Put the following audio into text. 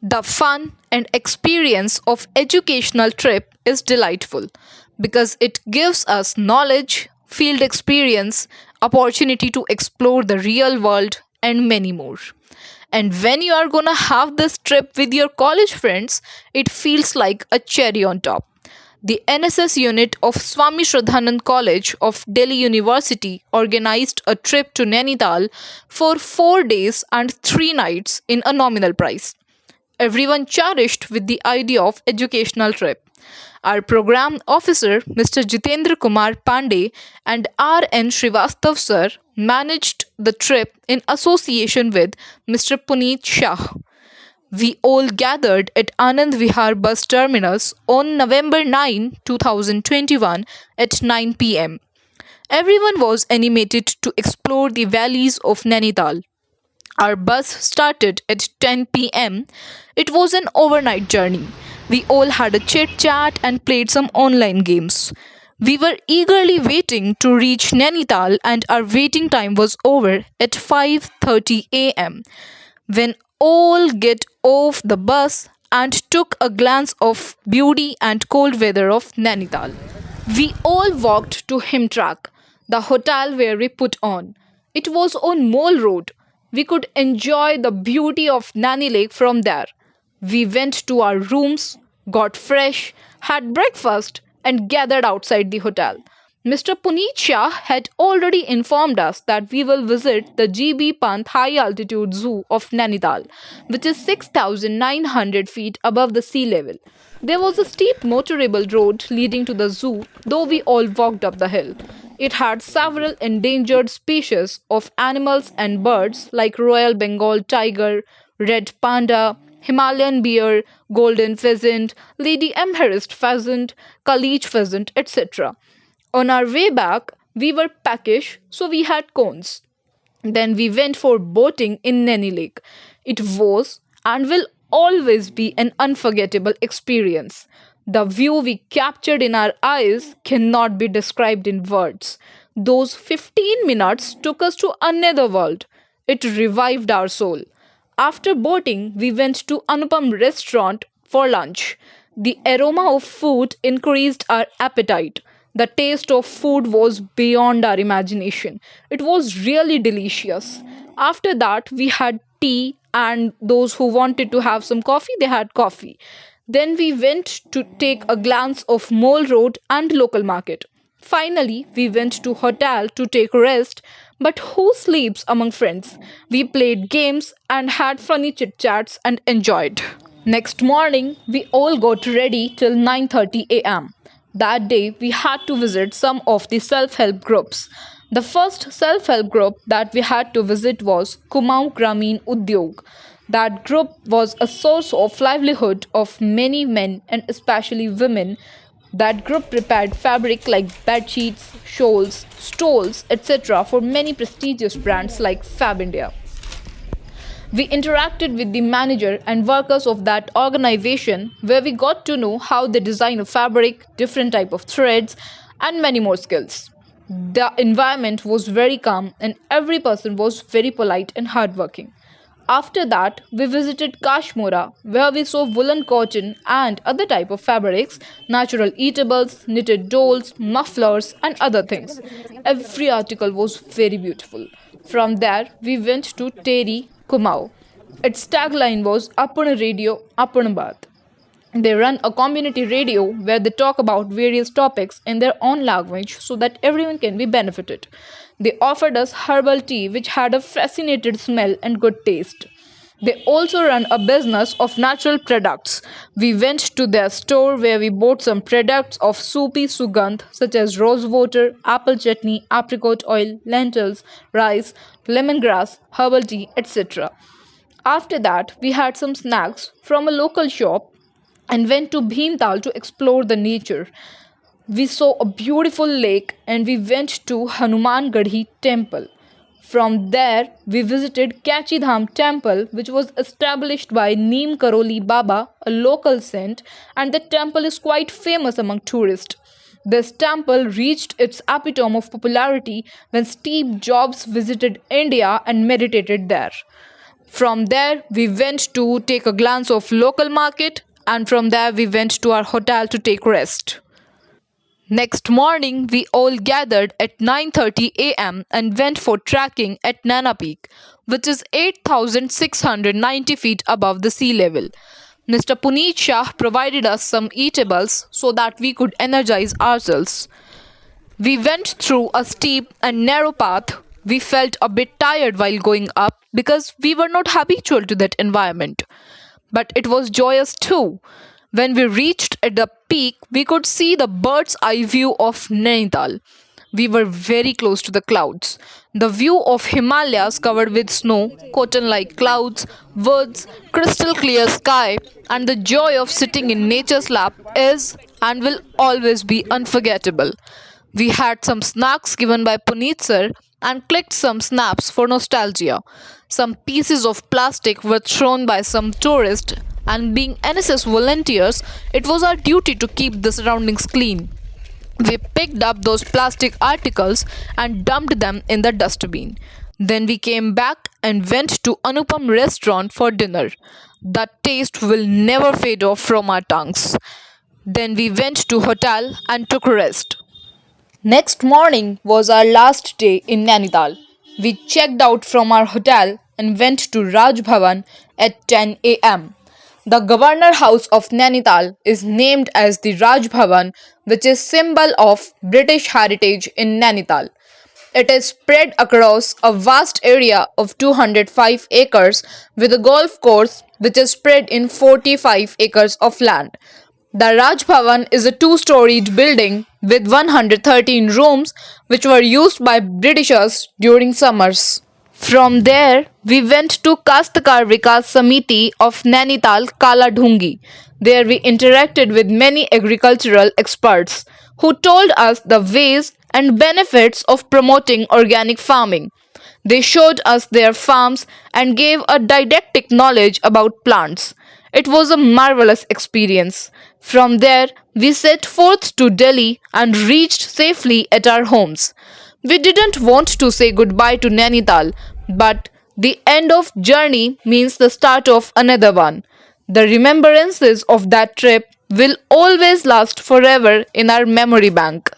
The fun and experience of educational trip is delightful because it gives us knowledge, field experience, opportunity to explore the real world and many more. And when you are going to have this trip with your college friends, it feels like a cherry on top. The NSS unit of Swami Shraddhanand College of Delhi University organized a trip to Nainital for 4 days and 3 nights in a nominal price. Everyone cherished with the idea of educational trip. Our program officer, Mr. Jitendra Kumar Pandey and R.N. Srivastav sir managed the trip in association with Mr. Puneet Shah. We all gathered at Anand Vihar bus terminus on November 9, 2021 at 9 pm. Everyone was animated to explore the valleys of Nainital. Our bus started at 10 pm. It was an overnight journey. We all had a chit chat and played some online games. We were eagerly waiting to reach Nainital and our waiting time was over at 5:30 am. When all get off the bus and took a glance of beauty and cold weather of Nainital. We all walked to Himtrak, the hotel where we put on. It was on Mole Road. We could enjoy the beauty of Nani Lake from there. We went to our rooms, got fresh, had breakfast, and gathered outside the hotel. Mr. Puneet Shah had already informed us that we will visit the GB Pant High Altitude Zoo of Nainital, which is 6,900 feet above the sea level. There was a steep motorable road leading to the zoo, though we all walked up the hill. It had several endangered species of animals and birds like Royal Bengal tiger, red panda, Himalayan bear, golden pheasant, Lady Amherst pheasant, Kalich pheasant, etc. On our way back, we were peckish, so we had cones. Then we went for boating in Naini Lake. It was and will always be an unforgettable experience. The view we captured in our eyes cannot be described in words. Those 15 minutes took us to another world. It revived our soul. After boating, we went to Anupam restaurant for lunch. The aroma of food increased our appetite. The taste of food was beyond our imagination. It was really delicious. After that, we had tea, and those who wanted to have some coffee, they had coffee. Then we went to take a glance of Mole Road and local market. Finally, we went to hotel to take rest, but who sleeps among friends? We played games and had funny chit chats and enjoyed. Next morning, we all got ready till 9:30 am. That day, we had to visit some of the self-help groups. The first self-help group that we had to visit was Kumaon Gramin Udyog. That group was a source of livelihood of many men and especially women. That group prepared fabric like bed sheets, shawls, stoles, etc. for many prestigious brands like Fab India. We interacted with the manager and workers of that organization where we got to know how they design a fabric, different type of threads and many more skills. The environment was very calm and every person was very polite and hardworking. After that, we visited Kashmora, where we saw woolen cotton and other type of fabrics, natural eatables, knitted dolls, mufflers, and other things. Every article was very beautiful. From there, we went to Teri Kumau. Its tagline was Apun Radio, Apun Baat. They run a community radio where they talk about various topics in their own language so that everyone can be benefited. They offered us herbal tea which had a fascinating smell and good taste. They also run a business of natural products. We went to their store where we bought some products of soupy sugandh such as rose water, apple chutney, apricot oil, lentils, rice, lemongrass, herbal tea, etc. After that, we had some snacks from a local shop and went to Bhimtal to explore the nature. We saw a beautiful lake and we went to Hanuman Gadhi Temple. From there, we visited Kachidham Temple, which was established by Neem Karoli Baba, a local saint, and the temple is quite famous among tourists. This temple reached its epitome of popularity when Steve Jobs visited India and meditated there. From there, we went to take a glance of local market, and from there we went to our hotel to take rest. Next morning, we all gathered at 9:30 a.m. and went for trekking at Nana Peak, which is 8,690 feet above the sea level. Mr. Puneet Shah provided us some eatables so that we could energize ourselves. We went through a steep and narrow path. We felt a bit tired while going up because we were not habitual to that environment. But it was joyous too. When we reached at the peak, we could see the bird's eye view of Nainital. We were very close to the clouds. The view of Himalayas covered with snow, cotton like clouds, woods, crystal clear sky, and the joy of sitting in nature's lap is and will always be unforgettable. We had some snacks given by Puneet sir and clicked some snaps for nostalgia. Some pieces of plastic were thrown by some tourists, and being NSS volunteers, it was our duty to keep the surroundings clean. We picked up those plastic articles and dumped them in the dustbin. Then we came back and went to Anupam restaurant for dinner. The taste will never fade off from our tongues. Then we went to hotel and took rest. Next morning was our last day in Nainital. We checked out from our hotel and went to Raj Bhavan at 10 a.m. The governor house of Nainital is named as the Raj Bhavan, which is symbol of British heritage in Nainital. It is spread across a vast area of 205 acres with a golf course which is spread in 45 acres of land. The Raj Bhavan is a two-storied building with 113 rooms which were used by Britishers during summers. From there, we went to Kastakar Vikas Samiti of Nainital Kaladhungi. There we interacted with many agricultural experts who told us the ways and benefits of promoting organic farming. They showed us their farms and gave a didactic knowledge about plants. It was a marvelous experience. From there, we set forth to Delhi and reached safely at our homes. We didn't want to say goodbye to Nainital, but the end of journey means the start of another one. The remembrances of that trip will always last forever in our memory bank.